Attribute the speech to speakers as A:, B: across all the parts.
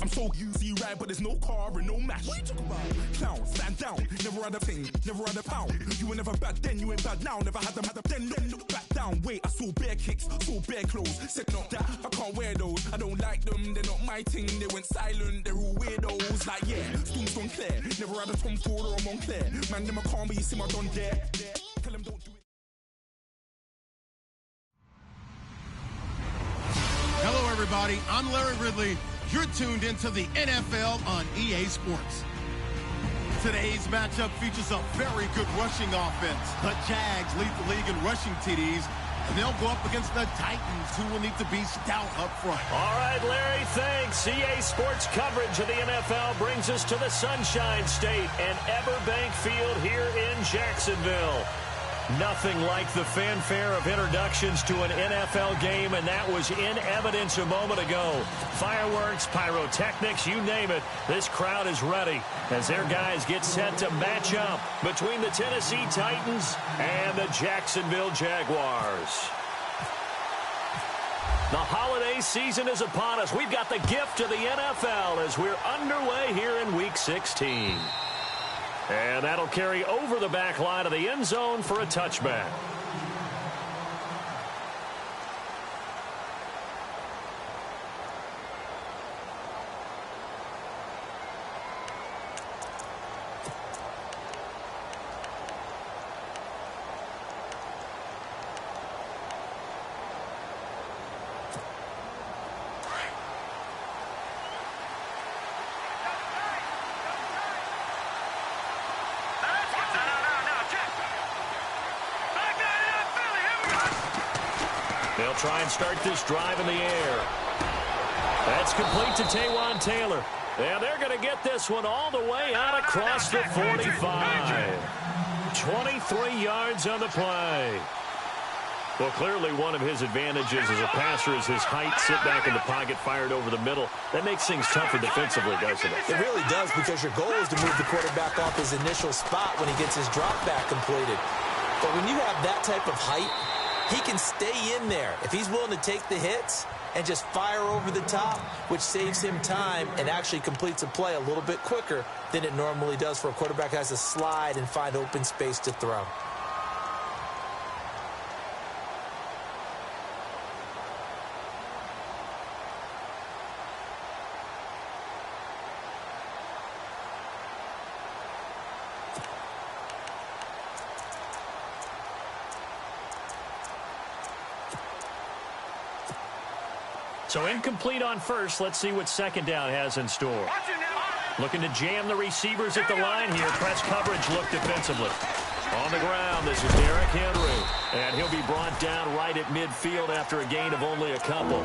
A: I'm so easy ride, but there's no car and no match. What you talking about? Clown, stand down, never had a thing, never had a pound. You were never bad then, you ain't bad now. Never had them, then look back down. Wait, I saw bare kicks, saw bare clothes. Said not that, I can't wear those. I don't like them, they're not my thing. They went silent, they're all weirdos. Like yeah, Storm's gone clear. Never had a Tom Ford or a Montclair. Man, them a calm, but you see my done there. Tell them don't do it.
B: Hello, everybody. I'm Larry Ridley. You're tuned into the NFL on EA Sports. Today's matchup features a very good rushing offense. The Jags lead the league in rushing TDs, and they'll go up against the Titans, who will need to be stout up front.
C: All right, Larry, thanks. EA Sports coverage of the NFL brings us to the Sunshine State and Everbank Field here in Jacksonville. Nothing like the fanfare of introductions to an NFL game, and that was in evidence a moment ago. Fireworks, pyrotechnics, you name it. This crowd is ready as their guys get set to match up between the Tennessee Titans and the Jacksonville Jaguars. The holiday season is upon us. We've got the gift of the NFL as we're underway here in Week 16. And that'll carry over the back line of the end zone for a touchback. They'll try and start this drive in the air. That's complete to Taywan Taylor. And they're going to get this one all the way out across the 45. 23 yards on the play. Well, clearly one of his advantages as a passer is his height. Sit back in the pocket, fired over the middle. That makes things tougher defensively, doesn't it?
D: It really does, because your goal is to move the quarterback off his initial spot when he gets his drop back completed. But when you have that type of height, he can stay in there if he's willing to take the hits and just fire over the top, which saves him time and actually completes a play a little bit quicker than it normally does for a quarterback who has to slide and find open space to throw.
C: So incomplete on first. Let's see what second down has in store. Looking to jam the receivers at the line here. Press coverage look defensively. On the ground, this is Derrick Henry. And he'll be brought down right at midfield after a gain of only a couple.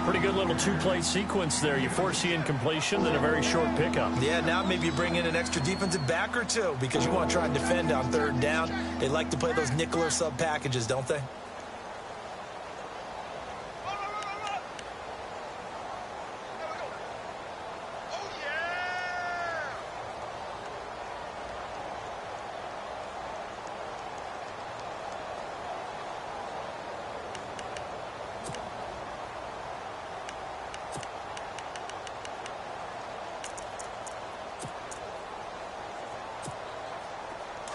C: Pretty good little two-play sequence there. You force the incompletion, then a very short pickup.
D: Yeah, now maybe you bring in an extra defensive back or two because you want to try and defend on third down. They like to play those nickel or sub packages, don't they?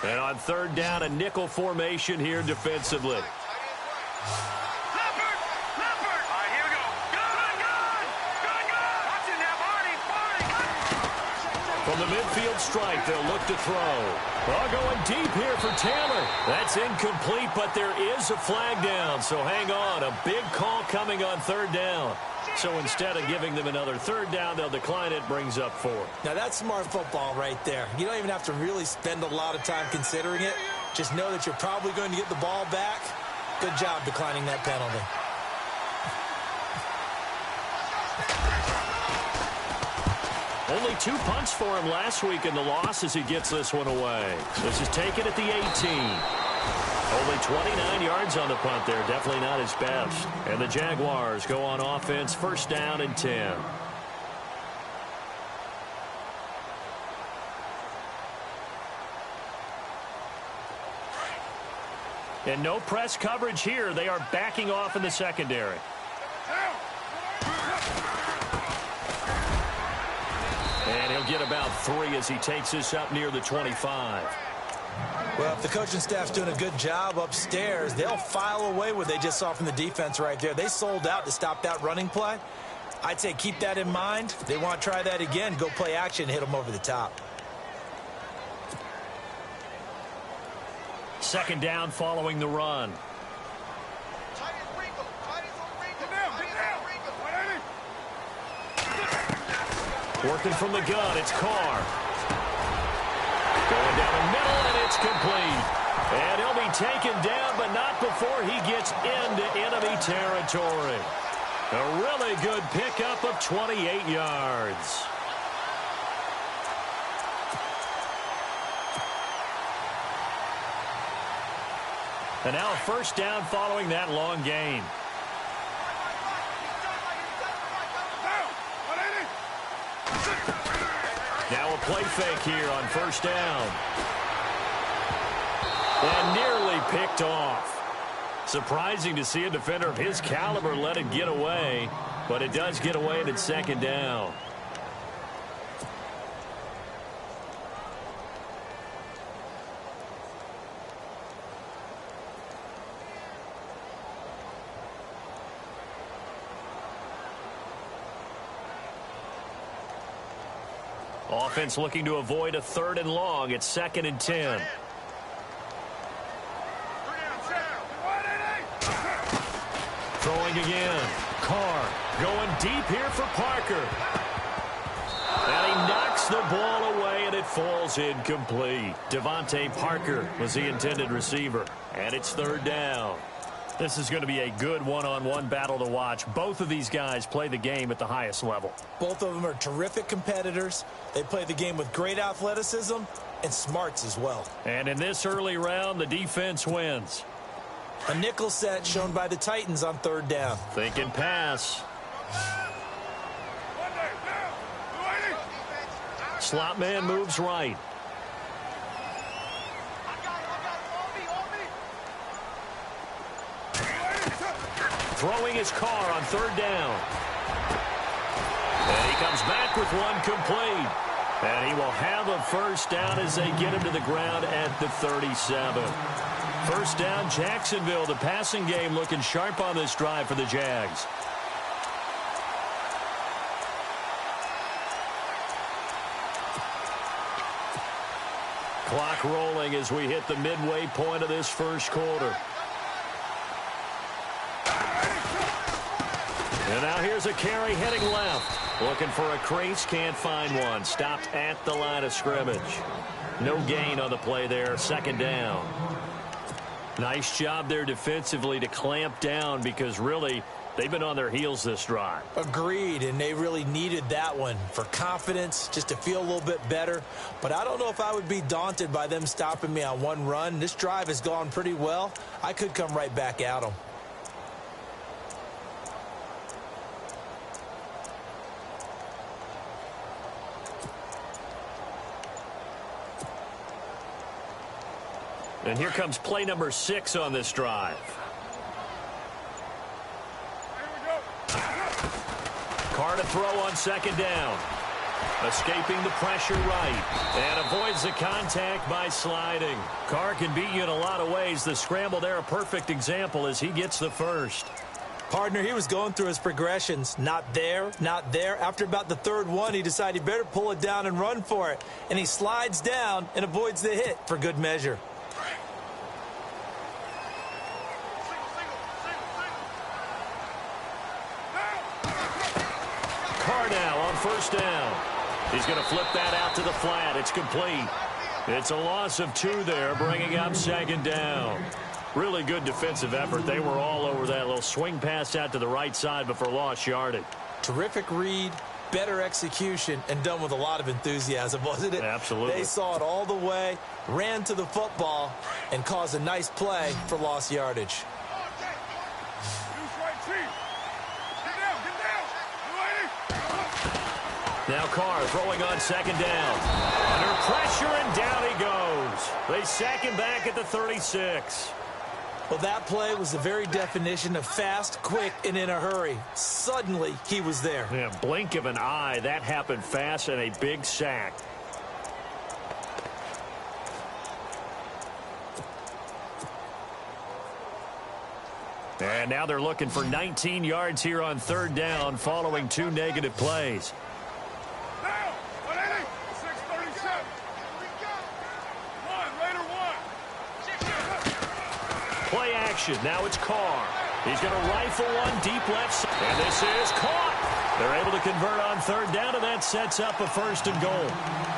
C: And on third down, a nickel formation here defensively. From the midfield stripe, they'll look to throw. Well, going deep here for Taylor. That's incomplete, but there is a flag down. So hang on, a big call coming on third down. So instead of giving them another third down, they'll decline it, brings up 4.
D: Now that's smart football right there. You don't even have to really spend a lot of time considering it. Just know that you're probably going to get the ball back. Good job declining that penalty.
C: Only 2 punts for him last week in the loss as he gets this one away. This is taken at the 18. Only 29 yards on the punt there. Definitely not his best. And the Jaguars go on offense, first down and 10. And no press coverage here. They are backing off in the secondary. He'll get about 3 as he takes this up near the 25.
D: Well, if the coaching staff's doing a good job upstairs, they'll file away what they just saw from the defense right there. They sold out to stop that running play. I'd say keep that in mind. If they want to try that again, go play action, hit them over the top.
C: Second down following the run. Working from the gun, it's Carr. Going down the middle, and it's complete. And he'll be taken down, but not before he gets into enemy territory. A really good pickup of 28 yards. And now a first down following that long gain. Now a play fake here on first down. And nearly picked off. Surprising to see a defender of his caliber let it get away, but it does get away at second down. Offense looking to avoid a 3rd and long. It's 2nd and 10. Throwing again. Carr going deep here for Parker. And he knocks the ball away, and it falls incomplete. Devontae Parker was the intended receiver. And it's 3rd down. This is going to be a good one-on-one battle to watch. Both of these guys play the game at the highest level.
D: Both of them are terrific competitors. They play the game with great athleticism and smarts as well.
C: And in this early round, the defense wins.
D: A nickel set shown by the Titans on 3rd down.
C: Thinking pass. Slot man moves right. Throwing his Carr on 3rd down. And he comes back with one complete. And he will have a first down as they get him to the ground at the 37. First down, Jacksonville. The passing game looking sharp on this drive for the Jags. Clock rolling as we hit the midway point of this first quarter. And now here's a carry heading left. Looking for a crease, can't find one. Stopped at the line of scrimmage. No gain on the play there, 2nd down. Nice job there defensively to clamp down because really they've been on their heels this drive.
D: Agreed, and they really needed that one for confidence, just to feel a little bit better. But I don't know if I would be daunted by them stopping me on one run. This drive has gone pretty well. I could come right back at them.
C: And here comes play number 6 on this drive. Carr to throw on 2nd down. Escaping the pressure right. And avoids the contact by sliding. Carr can beat you in a lot of ways. The scramble there, a perfect example as he gets the first.
D: Partner, he was going through his progressions. Not there, not there. After about the 3rd one, he decided he better pull it down and run for it. And he slides down and avoids the hit for good measure.
C: Carr now on first down. He's going to flip that out to the flat. It's complete. It's a loss of 2 there, bringing up 2nd down. Really good defensive effort. They were all over that little swing pass out to the right side before lost yardage.
D: Terrific read, better execution, and done with a lot of enthusiasm, wasn't it?
C: Absolutely.
D: They saw it all the way, ran to the football, and caused a nice play for lost yardage.
C: Now Carr throwing on 2nd down. Under pressure, and down he goes. They sack him back at the 36.
D: Well, that play was the very definition of fast, quick, and in a hurry. Suddenly, he was there.
C: Yeah, blink of an eye. That happened fast and a big sack. And now they're looking for 19 yards here on third down following 2 negative plays. Play action. Now it's Carr. He's going to rifle one deep left side. And this is caught. They're able to convert on third down, and that sets up a 1st and goal.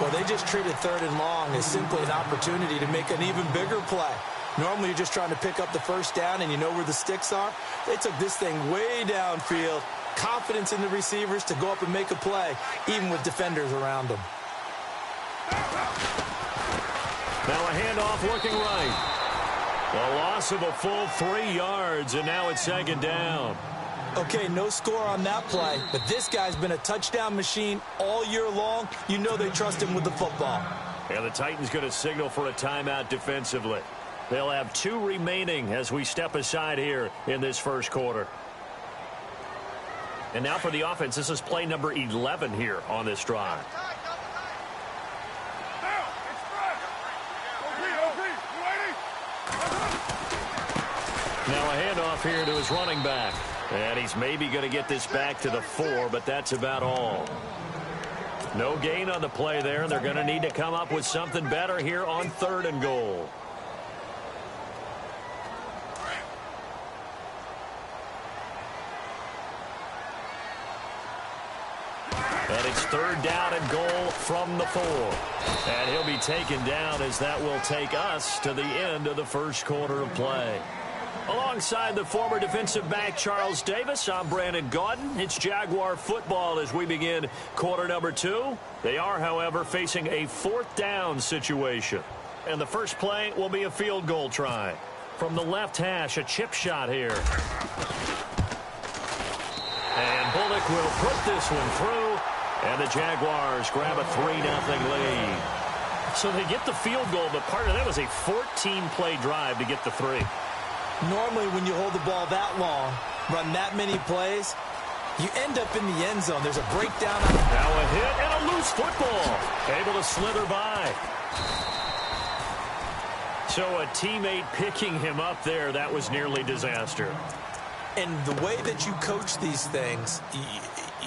D: Well, they just treated 3rd and long as simply an opportunity to make an even bigger play. Normally, you're just trying to pick up the 1st down, and you know where the sticks are. They took this thing way downfield. Confidence in the receivers to go up and make a play, even with defenders around them.
C: Now a handoff looking right. A loss of a full 3 yards, and now it's 2nd down.
D: Okay, no score on that play, but this guy's been a touchdown machine all year long. You know they trust him with the football.
C: And the Titans going to signal for a timeout defensively. They'll have 2 remaining as we step aside here in this first quarter. And now for the offense, this is play number 11 here on this drive. Now a handoff here to his running back. And he's maybe going to get this back to the 4, but that's about all. No gain on the play there, and they're going to need to come up with something better here on 3rd and goal. And it's 3rd down and goal from the 4. And he'll be taken down as that will take us to the end of the first quarter of play. Alongside the former defensive back Charles Davis, I'm Brandon Gaudin. It's Jaguar football as we begin quarter number 2. They are, however, facing a 4th down situation. And the first play will be a field goal try. From the left hash, a chip shot here. And Bullock will put this one through. And the Jaguars grab a 3-0 lead. So they get the field goal, but part of that was a 14-play drive to get the 3.
D: Normally, when you hold the ball that long, run that many plays, you end up in the end zone. There's a breakdown.
C: Now a hit and a loose football. Able to slither by. So a teammate picking him up there, that was nearly disaster.
D: And the way that you coach these things,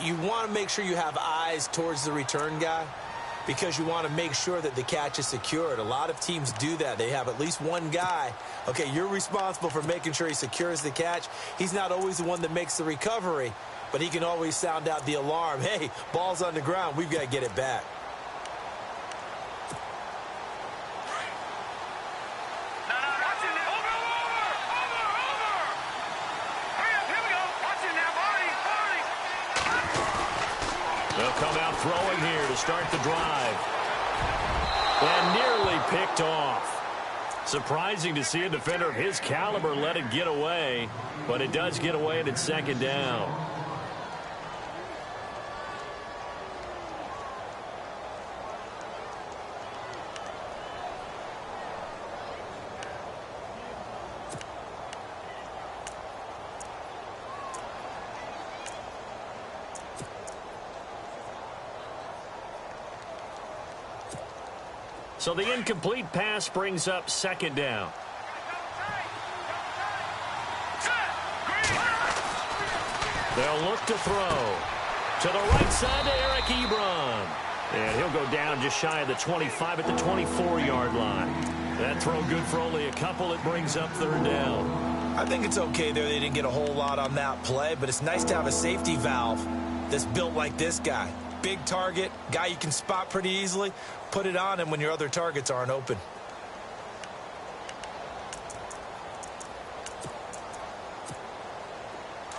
D: you want to make sure you have eyes towards the return guy because you want to make sure that the catch is secured. A lot of teams do that. They have at least one guy. Okay, you're responsible for making sure he secures the catch. He's not always the one that makes the recovery, but he can always sound out the alarm. Hey, ball's on the ground. We've got to get it back.
C: They'll come out throwing here to start the drive. And nearly picked off. Surprising to see a defender of his caliber let it get away, but it does get away and it's 2nd down. So the incomplete pass brings up 2nd down. They'll look to throw. To the right side to Eric Ebron. And he'll go down just shy of the 25 at the 24-yard line. That throw good for only a couple. It brings up 3rd down.
D: I think it's okay there. They didn't get a whole lot on that play, but it's nice to have a safety valve that's built like this guy. Big target, guy you can spot pretty easily. Put it on him when your other targets aren't open.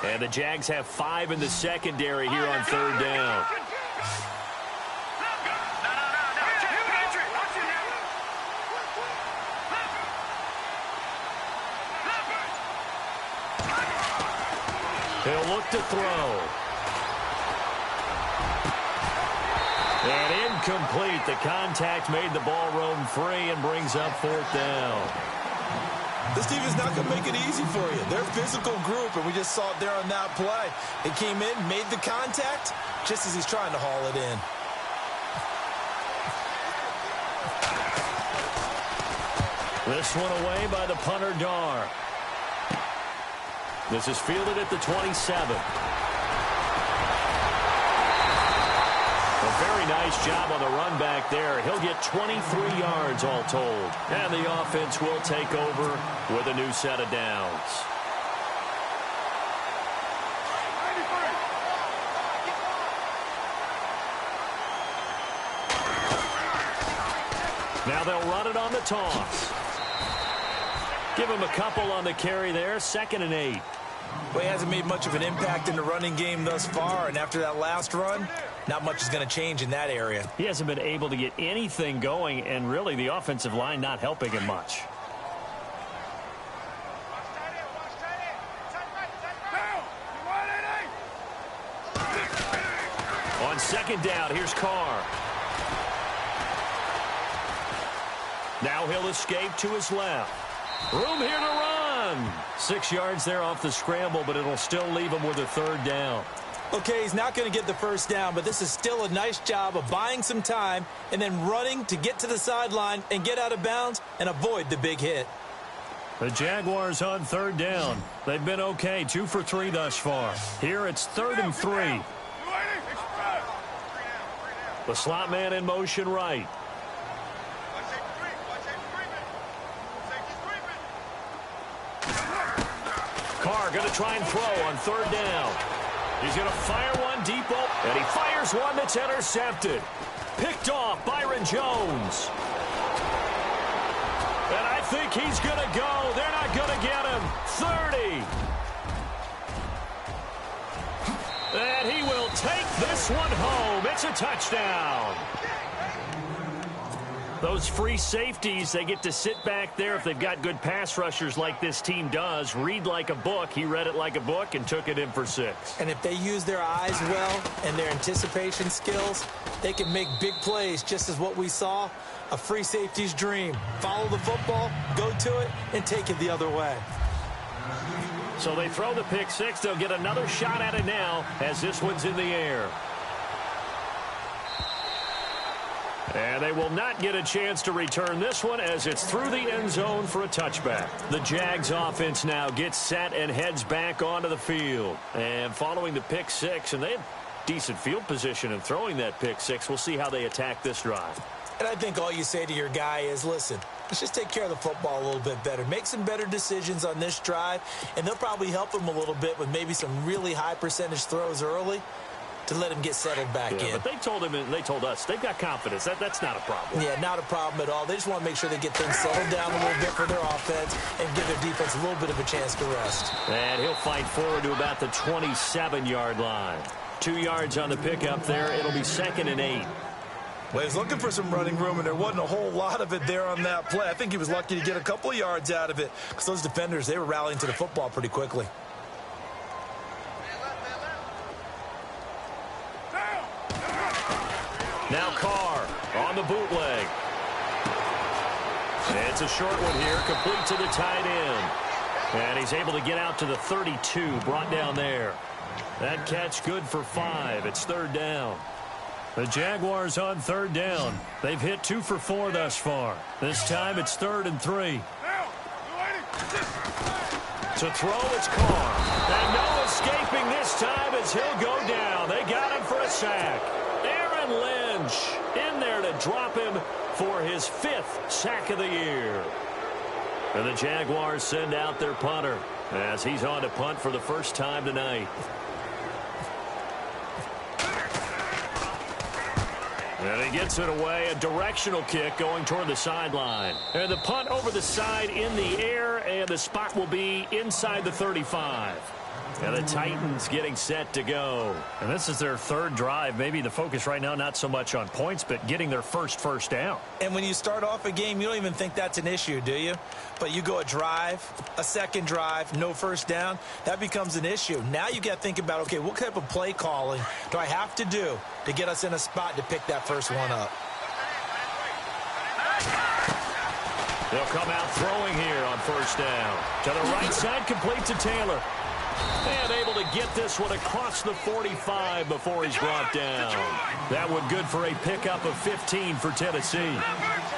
C: And the Jags have 5 in the secondary here on 3rd down. He'll look to throw. And incomplete. The contact made the ball roam free and brings up 4th down.
D: This team is not going to make it easy for you. They're a physical group, and we just saw it there on that play. It came in, made the contact, just as he's trying to haul it in.
C: This one away by the punter, Dar. This is fielded at the 27. A very nice job on the run back there. He'll get 23 yards all told. And the offense will take over with a new set of downs. Now they'll run it on the toss. Give him a couple on the carry there. 2nd and 8.
D: Well, he hasn't made much of an impact in the running game thus far, and after that last run, not much is going to change in that area.
C: He hasn't been able to get anything going, and really the offensive line not helping him much. On 2nd down, here's Carr. Now he'll escape to his left. Room here to run. 6 yards there off the scramble, but it'll still leave him with a 3rd down.
D: Okay, he's not going to get the 1st down, but this is still a nice job of buying some time and then running to get to the sideline and get out of bounds and avoid the big hit.
C: The Jaguars on 3rd down. They've been okay, 2 for 3 thus far. Here it's 3rd and 3. The slot man in motion right. Carr going to try and throw on 3rd down. He's going to fire one deep, and he fires one that's intercepted. Picked off Byron Jones. And I think he's going to go. They're not going to get him. 30. And he will take this one home. It's a touchdown. Those free safeties, they get to sit back there if they've got good pass rushers like this team does. Read like a book. He read it like a book and took it in for 6.
D: And if they use their eyes well and their anticipation skills, they can make big plays, just as what we saw. A free safety's dream. Follow the football, go to it, and take it the other way.
C: So they throw the pick 6. They'll get another shot at it now as this one's in the air. And they will not get a chance to return this one as it's through the end zone for a touchback. The Jags offense now gets set and heads back onto the field. And following the pick 6, and they have decent field position in throwing that pick 6. We'll see how they attack this drive.
D: And I think all you say to your guy is, listen, let's just take care of the football a little bit better. Make some better decisions on this drive, and they'll probably help him a little bit with maybe some really high percentage throws early to let him get settled back in.
C: But they told him and they told us they've got confidence. That's not a problem.
D: Yeah, not a problem at all. They just want to make sure they get things settled down a little bit for their offense and give their defense a little bit of a chance to rest.
C: And he'll fight forward to about the 27-yard line. 2 yards on the pickup there. It'll be 2nd and 8.
D: Well, he was looking for some running room, and there wasn't a whole lot of it there on that play. I think he was lucky to get a couple of yards out of it because those defenders, they were rallying to the football pretty quickly.
C: Now Carr on the bootleg. It's a short one here, complete to the tight end. And he's able to get out to the 32, brought down there. That catch good for 5. It's 3rd down. The Jaguars on 3rd down. They've hit 2 for 4 thus far. This time it's 3rd and 3. To throw, it's Carr. And no escaping this time as he'll go down. They got him for a sack. Aaron Lynch in there to drop him for his 5th sack of the year. And the Jaguars send out their punter as he's on to punt for the first time tonight. And he gets it away, a directional kick going toward the sideline. And the punt over the side in the air, and the spot will be inside the 35. And the Titans getting set to go. And this is their 3rd drive. Maybe the focus right now not so much on points, but getting their first down.
D: And when you start off a game, you don't even think that's an issue, do you? But you go a drive, a 2nd drive, no 1st down, that becomes an issue. Now you got to think about, okay, what type of play calling do I have to do to get us in a spot to pick that first one up?
C: They'll come out throwing here on first down. To the right side, complete to Taylor. And able to get this one across the 45 before he's brought down. That one good for a pickup of 15 for Tennessee.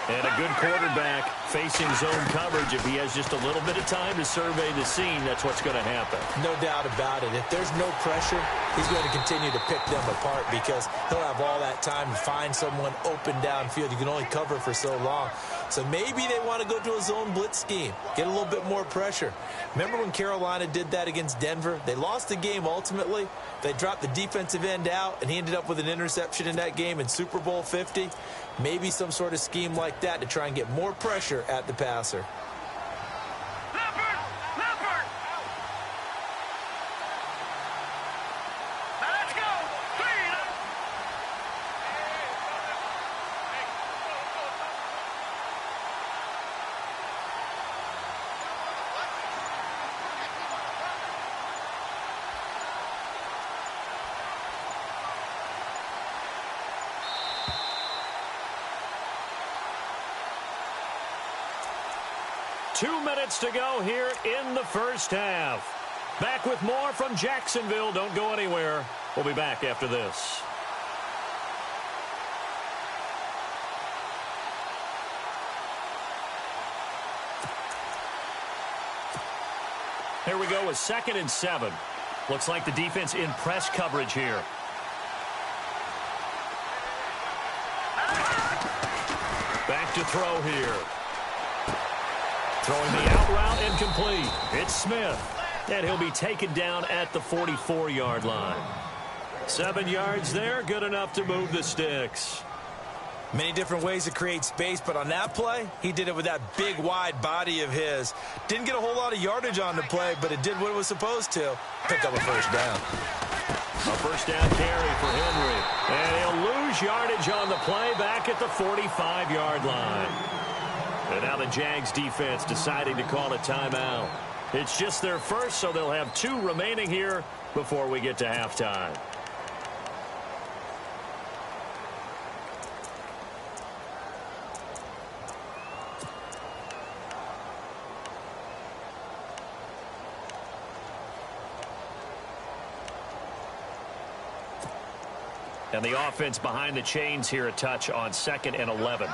C: And a good quarterback facing zone coverage. If he has just a little bit of time to survey the scene, that's what's going to happen.
D: No doubt about it. If there's no pressure, he's going to continue to pick them apart because he'll have all that time to find someone open downfield. You can only cover for so long. So maybe they want to go to a zone blitz scheme, get a little bit more pressure. Remember when Carolina did that against Denver? They lost the game ultimately. They dropped the defensive end out, and he ended up with an interception in that game in Super Bowl 50. Maybe some sort of scheme like that to try and get more pressure at the passer.
C: To go here in the first half. Back with more from Jacksonville. Don't go anywhere. We'll be back after this. Here we go with 2nd and 7. Looks like the defense in press coverage here. Back to throw here. Throwing the out route incomplete. It's Smith. And he'll be taken down at the 44-yard line. 7 yards there, good enough to move the sticks.
D: Many different ways to create space, but on that play, he did it with that big, wide body of his. Didn't get a whole lot of yardage on the play, but it did what it was supposed to. Pick up a first down.
C: A first down carry for Henry. And he'll lose yardage on the play back at the 45-yard line. And now the Jags defense deciding to call a timeout. It's just their first, so they'll have 2 remaining here before we get to halftime. And the offense behind the chains here, a touch on 2nd and 11.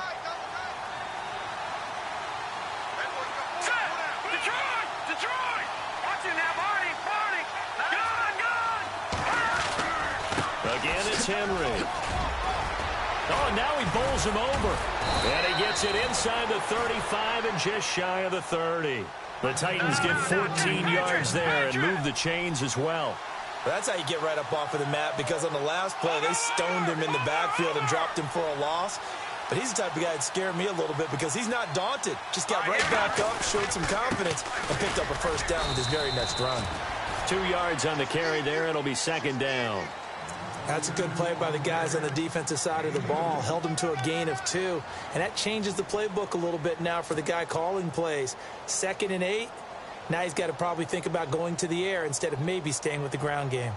C: Again, it's Henry. Oh, and now he bowls him over. And he gets it inside the 35 and just shy of the 30. The Titans get 14 yards there and move the chains as well.
D: That's how you get right up off of the mat, because on the last play, they stoned him in the backfield and dropped him for a loss. But he's the type of guy that scared me a little bit because he's not daunted. Just got right back up, showed some confidence, and picked up a first down with his very next run.
C: 2 yards on the carry there. It'll be 2nd down.
D: That's a good play by the guys on the defensive side of the ball. Held him to a gain of 2. And that changes the playbook a little bit now for the guy calling plays. 2nd and 8. Now he's got to probably think about going to the air instead of maybe staying with the ground game.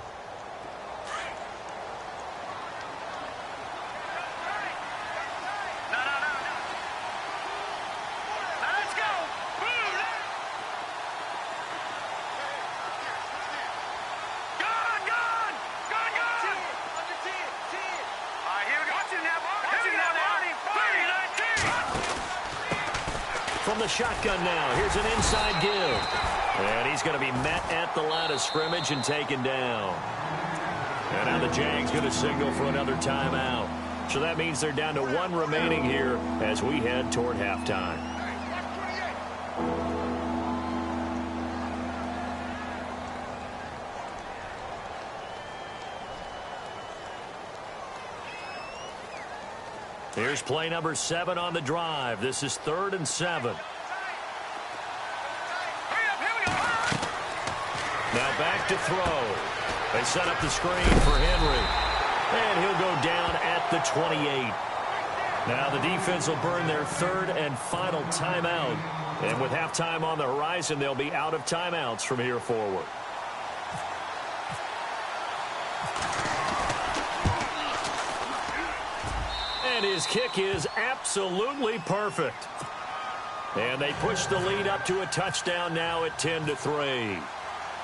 C: From the shotgun now, here's an inside give. And he's going to be met at the line of scrimmage and taken down. And now the Jags going to signal for another timeout. So that means they're down to 1 remaining here as we head toward halftime. Here's play number 7 on the drive. This is 3rd and 7. Now back to throw. They set up the screen for Henry. And he'll go down at the 28. Now the defense will burn their 3rd and final timeout. And with halftime on the horizon, they'll be out of timeouts from here forward. And his kick is absolutely perfect. And they push the lead up to a touchdown now at 10-3.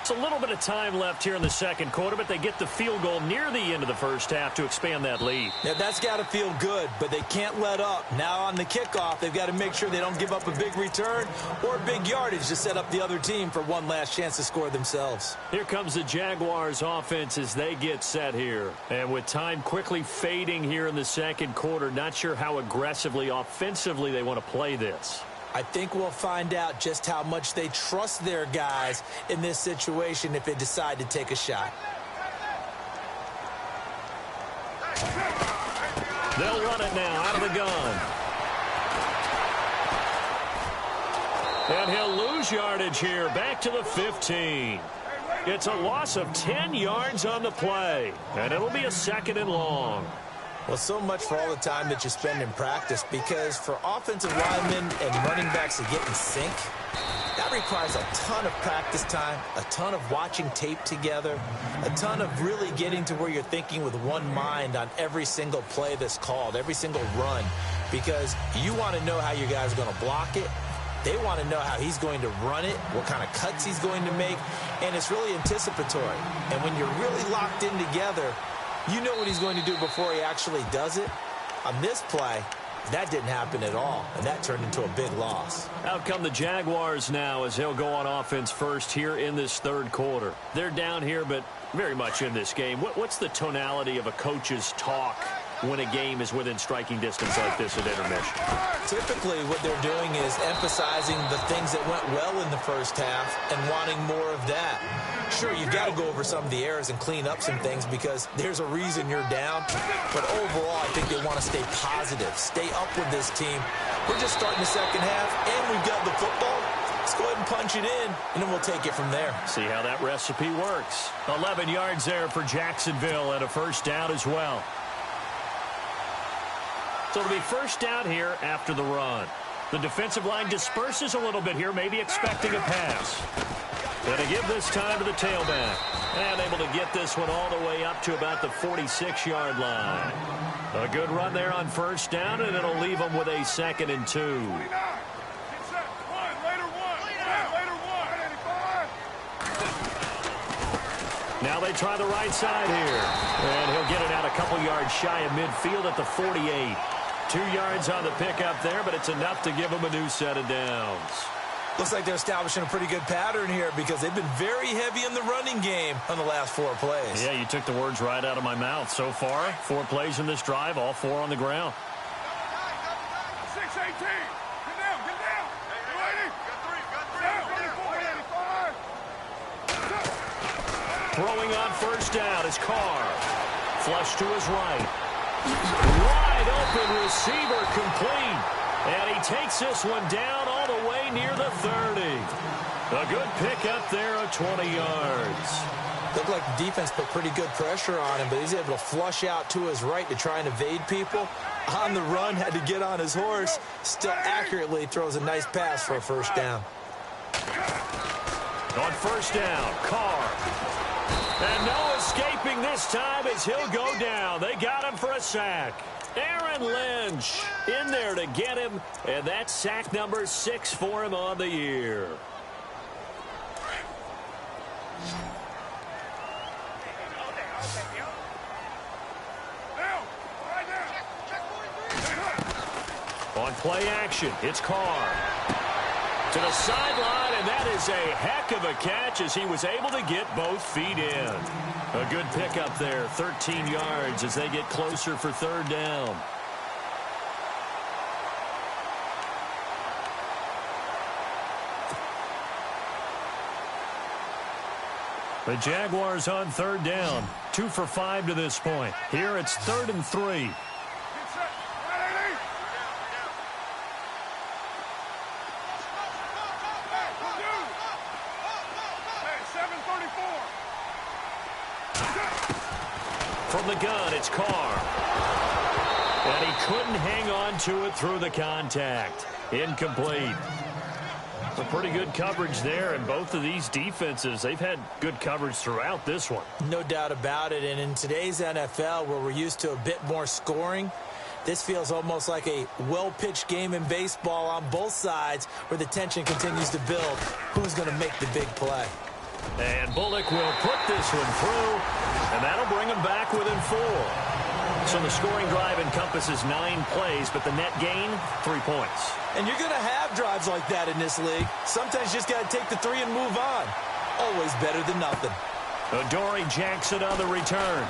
C: It's a little bit of time left here in the second quarter, but they get the field goal near the end of the first half to expand that lead.
D: Yeah, that's got to feel good, but they can't let up. Now on the kickoff, they've got to make sure they don't give up a big return or big yardage to set up the other team for one last chance to score themselves.
C: Here comes the Jaguars offense as they get set here. And with time quickly fading here in the second quarter, not sure how aggressively, offensively they want to play this.
D: I think we'll find out just how much they trust their guys in this situation if they decide to take a shot.
C: They'll run it now out of the gun. And he'll lose yardage here, back to the 15. It's a loss of 10 yards on the play, and it'll be a 2nd and long.
D: Well, so much for all the time that you spend in practice, because for offensive linemen and running backs to get in sync, that requires a ton of practice time, a ton of watching tape together, a ton of really getting to where you're thinking with one mind on every single play that's called, every single run, because you want to know how your guy's going to block it. They want to know how he's going to run it, what kind of cuts he's going to make, and it's really anticipatory. And when you're really locked in together, you know what he's going to do before he actually does it. On this play, that didn't happen at all, and that turned into a big loss.
C: Out come the Jaguars now as they'll go on offense first here in this third quarter. They're down here, but very much in this game. What's the tonality of a coach's talk when a game is within striking distance like this at intermission?
D: Typically, what they're doing is emphasizing the things that went well in the first half and wanting more of that. Sure, you've got to go over some of the errors and clean up some things because there's a reason you're down. But overall, I think they want to stay positive, stay up with this team. We're just starting the second half, and we've got the football. Let's go ahead and punch it in, and then we'll take it from there.
C: See how that recipe works. 11 yards there for Jacksonville and a first down as well. So it'll be first down here after the run. The defensive line disperses a little bit here, maybe expecting a pass. Going to give this time to the tailback. And able to get this one all the way up to about the 46-yard line. A good run there on first down, and it'll leave them with a 2nd and 2. Now they try the right side here. And he'll get it out a couple yards shy of midfield at the 48. 2 yards on the pickup there, but it's enough to give them a new set of downs.
D: Looks like they're establishing a pretty good pattern here because they've been very heavy in the running game on the last 4 plays.
C: Yeah, you took the words right out of my mouth. So far, 4 plays in this drive, all 4 on the ground.
A: 6-18. Get down, get down. You ready? Got 3.
C: Throwing on first down is Carr. Flush to his right. Wide open receiver complete. And he takes this one down all the way near the 30. A good pickup there of 20 yards.
D: Looked like the defense put pretty good pressure on him, but he's able to flush out to his right to try and evade people. On the run, had to get on his horse. Still accurately throws a nice pass for a first down.
C: On first down, Carr. And no escaping this time as he'll go down. They got him for a sack. Aaron Lynch in there to get him, and that's sack number 6 for him on the year. On play action, it's Carr. To the sideline, and that is a heck of a catch as he was able to get both feet in. A good pickup there, 13 yards as they get closer for third down. The Jaguars on third down, 2 for 5 to this point. Here it's 3rd and 3. From the gun, it's Carr. And he couldn't hang on to it through the contact. Incomplete. Some pretty good coverage there, and both of these defenses, they've had good coverage throughout this one.
D: No doubt about it, and in today's NFL, where we're used to a bit more scoring, This feels almost like a well-pitched game in baseball on both sides where the tension continues to build. Who's going to make the big play?
C: And Bullock will put this one through, and that'll bring him back within 4. So the scoring drive encompasses 9 plays, but the net gain, 3 points.
D: And you're going to have drives like that in this league. Sometimes you just got to take the 3 and move on. Always better than nothing.
C: Adoree Jackson on the return.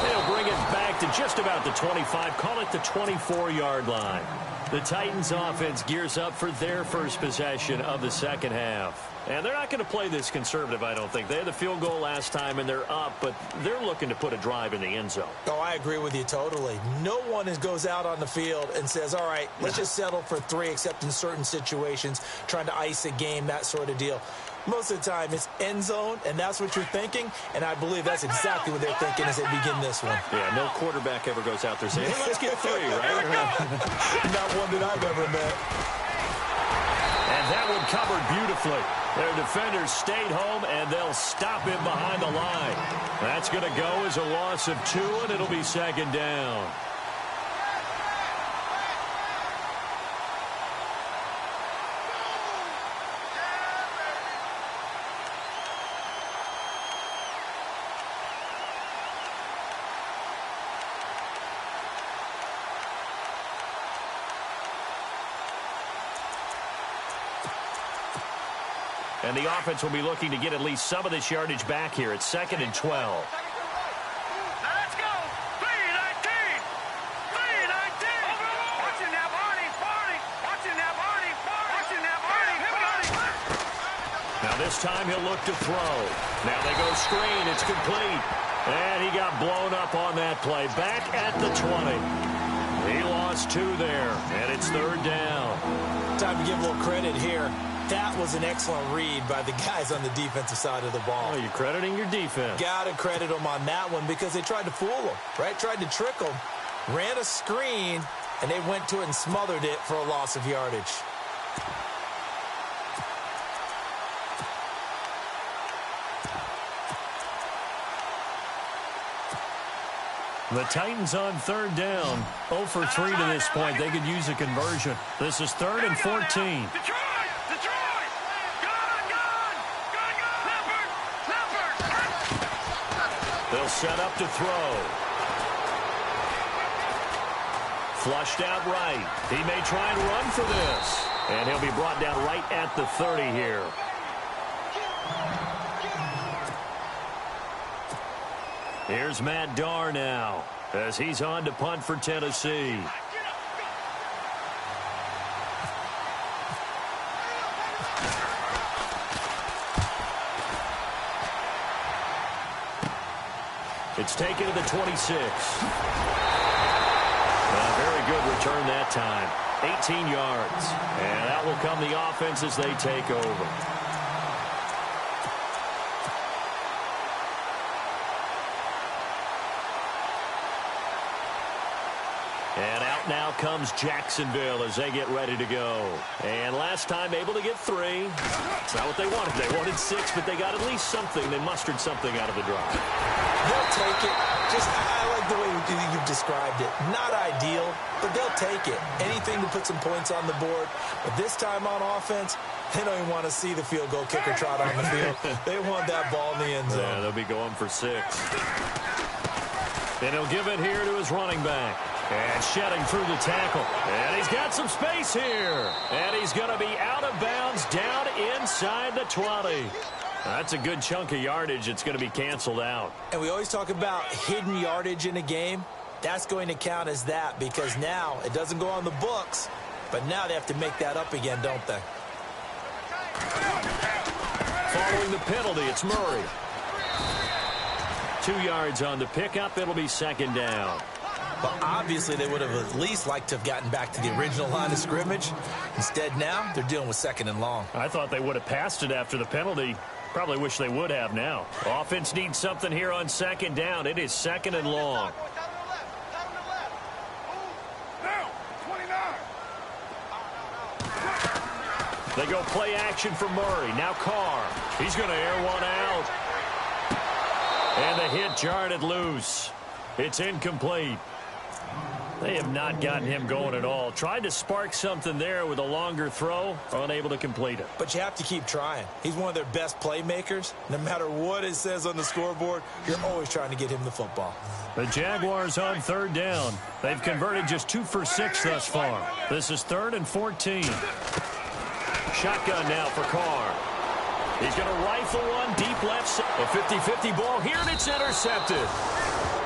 C: They'll bring it back to just about the 25, call it the 24-yard line. The Titans offense gears up for their first possession of the second half. And they're not going to play this conservative, I don't think. They had the field goal last time, and they're up, but they're looking to put a drive in the end zone.
D: Oh, I agree with you totally. No one goes out on the field and says, all right, let's just settle for 3, except in certain situations, trying to ice a game, that sort of deal. Most of the time, it's end zone, and that's what you're thinking, and I believe that's exactly what they're thinking as they begin this one.
C: Yeah, no quarterback ever goes out there saying, hey, let's get 3, right?
D: Not one that I've ever met.
C: And that one covered beautifully. Their defenders stayed home, and they'll stop him behind the line. That's going to go as a loss of 2, and it'll be second down. And the offense will be looking to get at least some of this yardage back here. It's 2nd and 12.
E: Let's go. 3-19. 3-19. Watching that Barney. Watching that Barney. Watching that Barney.
C: Now this time he'll look to throw. Now they go screen. It's complete. And he got blown up on that play. Back at the 20. He lost 2 there. And it's 3rd down.
D: Time to give a little credit here. That was an excellent read by the guys on the defensive side of the ball.
C: Oh, you're crediting your defense.
D: Got to credit them on that one because they tried to fool them, right? Tried to trick them. Ran a screen, and they went to it and smothered it for a loss of yardage.
C: The Titans on 3rd down. 0 for 3 to this point. They could use a conversion. This is 3rd and 14. They'll set up to throw. Flushed out right. He may try and run for this. And he'll be brought down right at the 30 here. Here's Matt Darr now as he's on to punt for Tennessee. It's taken to the 26. A very good return that time. 18 yards. And that will come the offense as they take over. And out now comes Jacksonville as they get ready to go. And last time able to get 3. It's not what they wanted. They wanted 6, but they got at least something. They mustered something out of the drive.
D: They'll take it. I like the way you've described it. Not ideal, but they'll take it. Anything to put some points on the board. But this time on offense, they don't even want to see the field goal kicker trot on the field. They want that ball in the end zone.
C: Yeah, they'll be going for 6. And he'll give it here to his running back. And shedding through the tackle. And he's got some space here. And he's going to be out of bounds down inside the 20. That's a good chunk of yardage. It's going to be canceled out.
D: And we always talk about hidden yardage in a game. That's going to count as that because now it doesn't go on the books, but now they have to make that up again, don't they?
C: Following the penalty, it's Murray. 2 yards on the pickup. It'll be 2nd down.
D: But obviously they would have at least liked to have gotten back to the original line of scrimmage. Instead now they're dealing with 2nd and long.
C: I thought they would have passed it after the penalty. Probably wish they would have now. Offense needs something here on 2nd down. It is 2nd and long. They go play action for Murray. Now Carr. He's going to air one out. And the hit jarred it loose. It's incomplete. They have not gotten him going at all. Tried to spark something there with a longer throw, unable to complete it.
D: But you have to keep trying. He's one of their best playmakers. No matter what it says on the scoreboard, you're always trying to get him the football.
C: The Jaguars on third down. They've converted just 2 for 6 thus far. This is 3rd and 14. Shotgun now for Carr. He's going to rifle one deep left. A 50-50 ball here, and it's intercepted.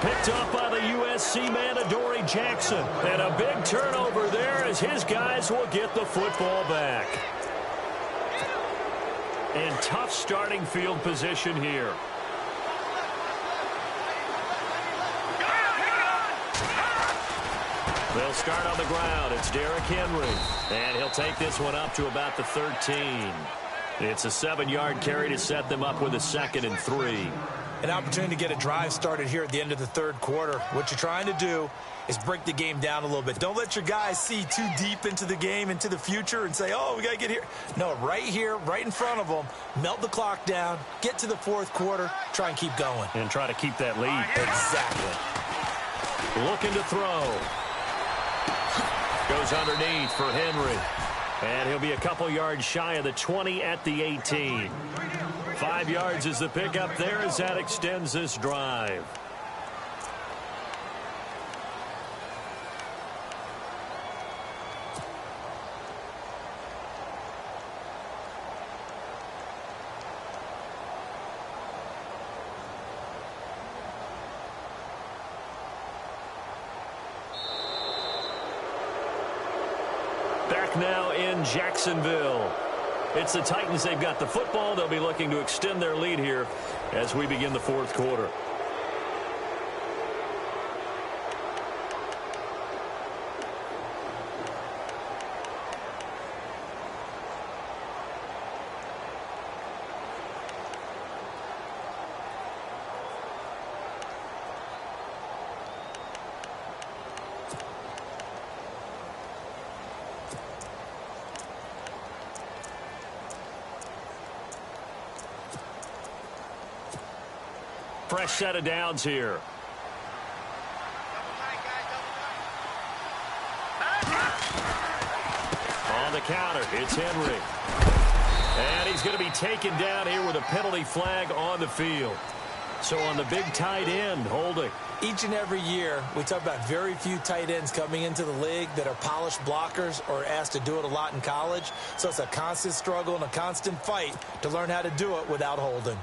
C: Picked up by the USC man, Adoree Jackson. And a big turnover there as his guys will get the football back. And tough starting field position here. They'll start on the ground. It's Derrick Henry. And he'll take this one up to about the 13. It's a 7-yard carry to set them up with a 2nd and 3.
D: An opportunity to get a drive started here at the end of the third quarter. What you're trying to do is break the game down a little bit. Don't let your guys see too deep into the game, into the future, and say, oh, we got to get here. No, right here, right in front of them, melt the clock down, get to the fourth quarter, try and keep going.
C: And try to keep that lead.
D: Exactly.
C: Looking to throw. Goes underneath for Henry. And he'll be a couple yards shy of the 20 at the 18. 5 yards is the pickup there as that extends this drive. Back now in Jacksonville. It's the Titans. They've got the football. They'll be looking to extend their lead here as we begin the fourth quarter. Fresh set of downs here. On the counter, it's Henry. And he's going to be taken down here with a penalty flag on the field. So on the big tight end, holding.
D: Each and every year, we talk about very few tight ends coming into the league that are polished blockers or asked to do it a lot in college. So it's a constant struggle and a constant fight to learn how to do it without holding.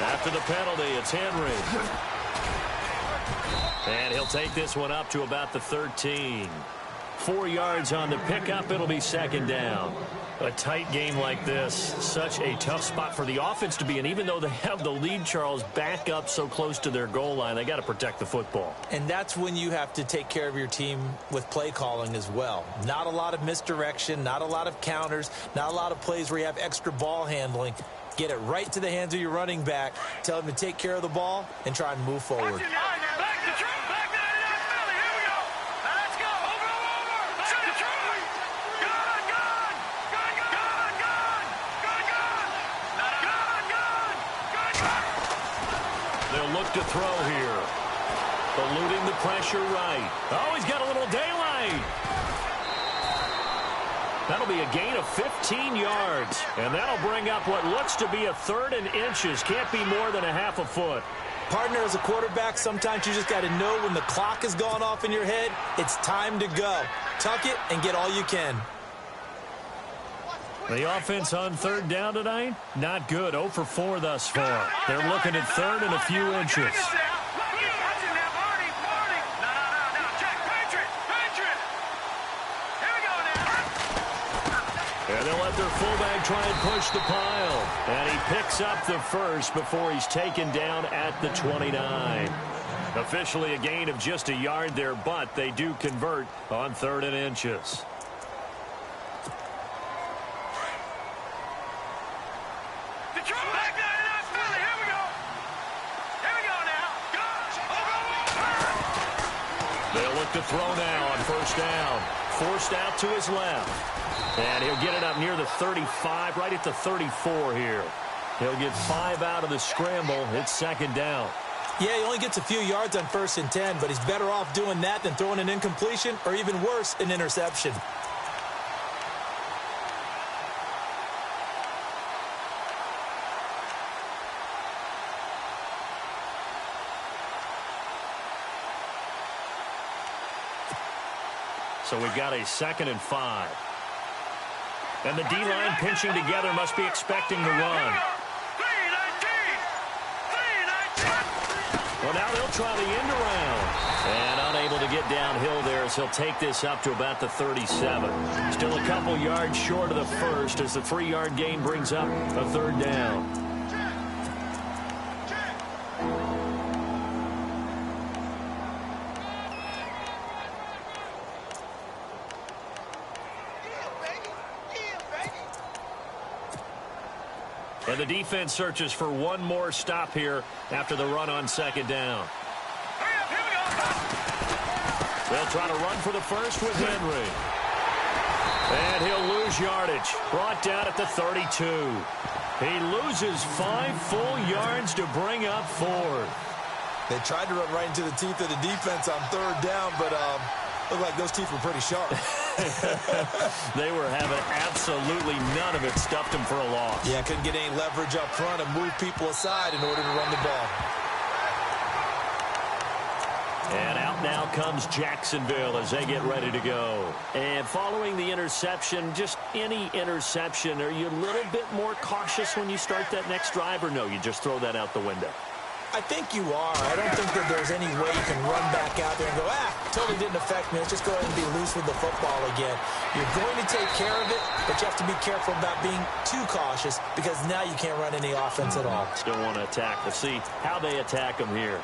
C: After the penalty, it's Henry. And he'll take this one up to about the 13. 4 yards on the pickup. It'll be 2nd down. A tight game like this, such a tough spot for the offense to be in. Even though they have the lead, Charles, back up so close to their goal line, they got to protect the football.
D: And that's when you have to take care of your team with play calling as well. Not a lot of misdirection, not a lot of counters, not a lot of plays where you have extra ball handling. Get it right to the hands of your running back. Tell him to take care of the ball and try and move forward.
C: They'll look to throw here. Eluding the pressure right. Oh, he's got a little daylight. That'll be a gain of 15 yards. And that'll bring up what looks to be a 3rd and inches. Can't be more than a half a foot.
D: Partner, as a quarterback, sometimes you just got to know when the clock has gone off in your head, it's time to go. Tuck it and get all you can.
C: The offense on 3rd down tonight, not good. 0 for 4 thus far. They're looking at 3rd and a few inches. And they'll let their fullback try and push the pile. And he picks up the first before he's taken down at the 29. Officially a gain of just a yard there, but they do convert on 3rd and inches. look to throw now on first down. Forced out to his left. And he'll get it up near the 35, right at the 34 here. He'll get 5 out of the scramble. It's second down.
D: Yeah, he only gets a few yards on 1st and 10, but he's better off doing that than throwing an incompletion or even worse, an interception.
C: So we've got a 2nd and 5. And the D-line pinching together must be expecting the run. Well, now they'll try the end around. And unable to get downhill there as he'll take this up to about the 37. Still a couple yards short of the first as the 3-yard gain brings up a 3rd down. And the defense searches for one more stop here after the run on 2nd down. They'll try to run for the first with Henry. And he'll lose yardage. Brought down at the 32. He loses 5 full yards to bring up 4th.
D: They tried to run right into the teeth of the defense on 3rd down, but looked like those teeth were pretty sharp.
C: They were having absolutely none of it. Stuffed him for a loss.
D: Yeah, couldn't get any leverage up front and move people aside in order to run the ball.
C: And out now comes Jacksonville as they get ready to go. And following the interception, just any interception, are you a little bit more cautious when you start that next drive, or no, you just throw that out the window?
D: I think you are. I don't think that there's any way you can run back out there and go, totally didn't affect me. Let's just go ahead and be loose with the football again. You're going to take care of it, but you have to be careful about being too cautious because now you can't run any offense at all.
C: Still want to attack. Let's see how they attack them here.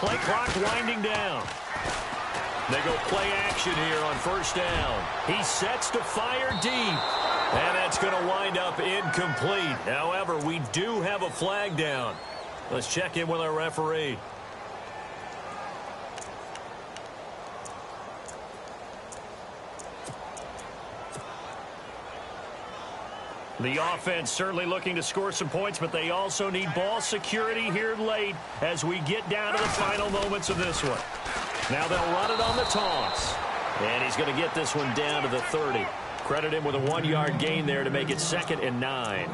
C: Play clock winding down. They go play action here on 1st down. He sets to fire deep. And that's going to wind up incomplete. However, we do have a flag down. Let's check in with our referee. The offense certainly looking to score some points, but they also need ball security here late as we get down to the final moments of this one. Now they'll run it on the toss. And he's going to get this one down to the 30. Credit him with a 1-yard gain there to make it 2nd and 9.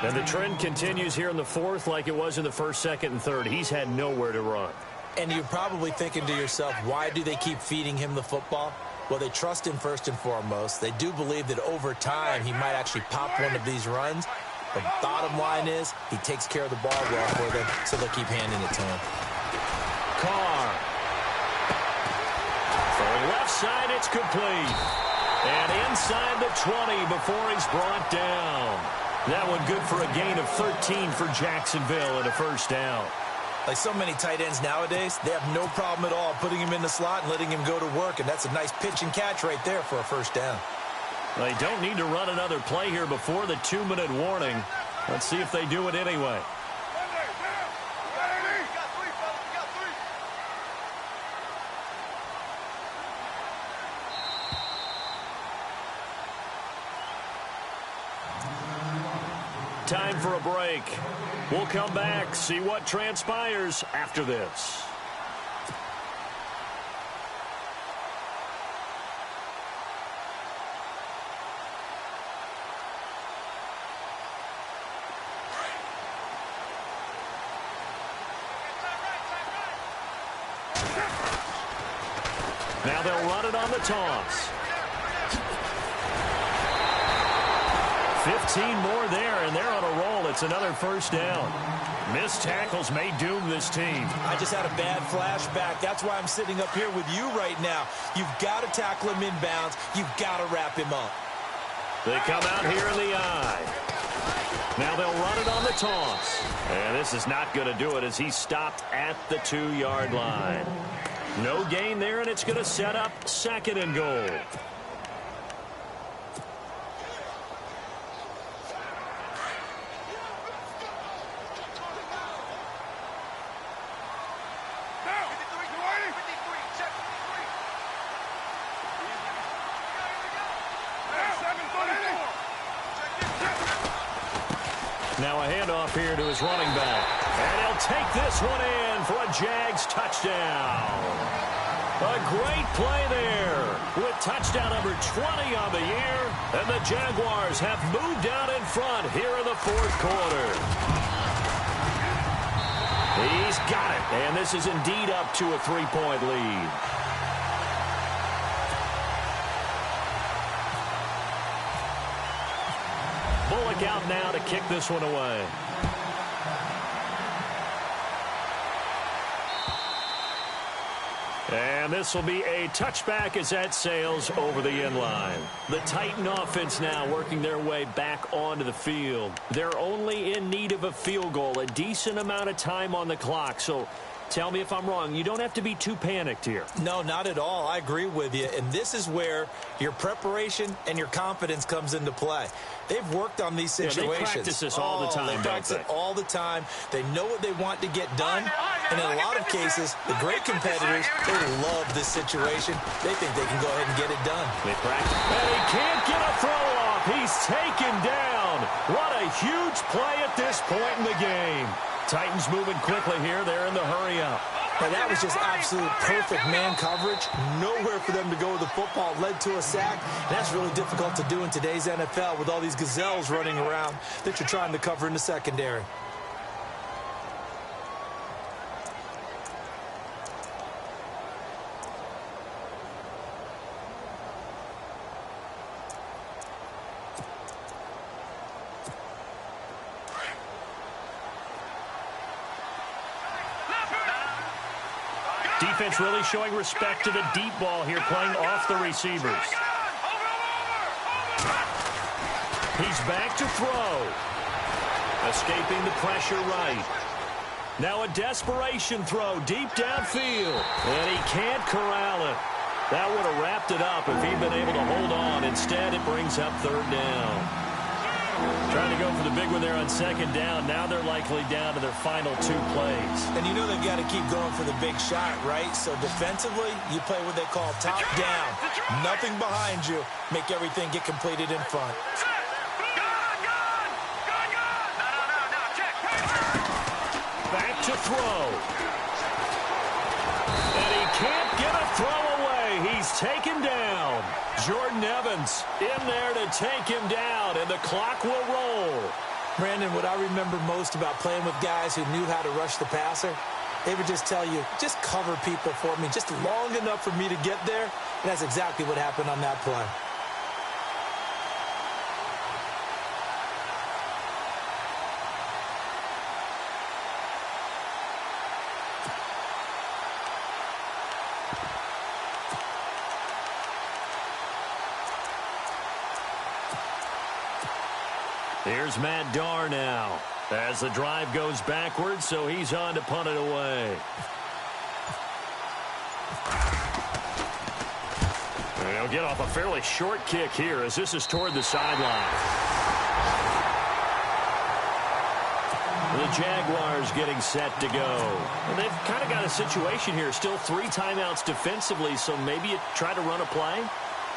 C: And the trend continues here in the 4th like it was in the 1st, 2nd, and 3rd. He's had nowhere to run.
D: And you're probably thinking to yourself, why do they keep feeding him the football? Well, they trust him first and foremost. They do believe that over time he might actually pop one of these runs. But bottom line is he takes care of the ball well for them, so they'll keep handing it to him.
C: Carr. Throwing left side, it's complete. And inside the 20 before he's brought down. That one good for a gain of 13 for Jacksonville and a 1st down.
D: Like so many tight ends nowadays, they have no problem at all putting him in the slot and letting him go to work, and that's a nice pitch and catch right there for a 1st down.
C: They don't need to run another play here before the 2-minute warning. Let's see if they do it anyway. Time for a break. We'll come back, see what transpires after this. Now they'll run it on the toss. 15 more there, and they're on a roll. It's another first down. Missed tackles may doom this team.
D: I just had a bad flashback. That's why I'm sitting up here with you right now. You've got to tackle him inbounds. You've got to wrap him up.
C: They come out here in the eye. Now they'll run it on the toss. And this is not going to do it as he's stopped at the 2-yard line. No gain there, and it's going to set up 2nd and goal. Now a handoff here to his running back. And he'll take this one in for a Jags touchdown. A great play there with touchdown number 20 on the year. And the Jaguars have moved out in front here in the 4th quarter. He's got it. And this is indeed up to a 3-point lead. Bullock out now to kick this one away. And this will be a touchback as that sails over the end line. The Titan offense now working their way back onto the field. They're only in need of a field goal, a decent amount of time on the clock. So tell me if I'm wrong. You don't have to be too panicked here.
D: No, not at all. I agree with you. And this is where your preparation and your confidence comes into play. They've worked on these situations.
C: They practice this all the time.
D: They practice it all the time. They know what they want to get done. And in a lot of cases, the great competitors, they love this situation. They think they can go ahead and get it done.
C: They practice. And he can't get a throw off. He's taken down. What a huge play at this point in the game. Titans moving quickly here. They're in the hurry up.
D: And that was just absolute perfect man coverage. Nowhere for them to go with the football. Led to a sack. And that's really difficult to do in today's NFL with all these gazelles running around that you're trying to cover in the secondary.
C: Defense really showing respect to the deep ball here, playing off the receivers. He's back to throw. Escaping the pressure right. Now a desperation throw deep downfield. And he can't corral it. That would have wrapped it up if he'd been able to hold on. Instead, it brings up 3rd down. Trying to go for the big one there on 2nd down. Now they're likely down to their final 2 plays.
D: And you know they've got to keep going for the big shot, right? So defensively, you play what they call top down. Nothing behind you. Make everything get completed in front.
C: Back to throw. And he can't get a throw away. He's taken down. Jordan Evans in there to take him down, and the clock will roll.
D: Brandon, what I remember most about playing with guys who knew how to rush the passer, they would just tell you, just cover people for me, just long enough for me to get there. And that's exactly what happened on that play.
C: Here's Matt Darr now as the drive goes backwards, so he's on to punt it away. And he'll get off a fairly short kick here as this is toward the sideline. The Jaguars getting set to go. And they've kind of got a situation here. Still 3 timeouts defensively, so maybe you try to run a play.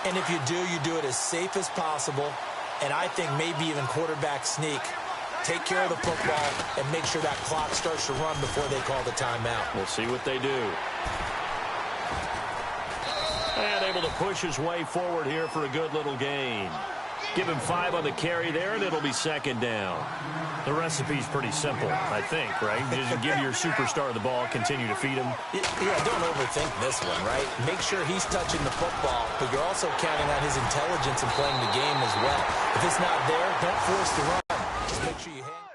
D: And if you do it as safe as possible. And I think maybe even quarterback sneak. Take care of the football and make sure that clock starts to run before they call the timeout.
C: We'll see what they do. And able to push his way forward here for a good little gain. Give him 5 on the carry there, and it'll be second down. The recipe's pretty simple, I think, right? Just give your superstar the ball, continue to feed him.
D: Yeah, don't overthink this one, right? Make sure he's touching the football, but you're also counting on his intelligence in playing the game as well. If it's not there, don't force the run. Just make sure you hang.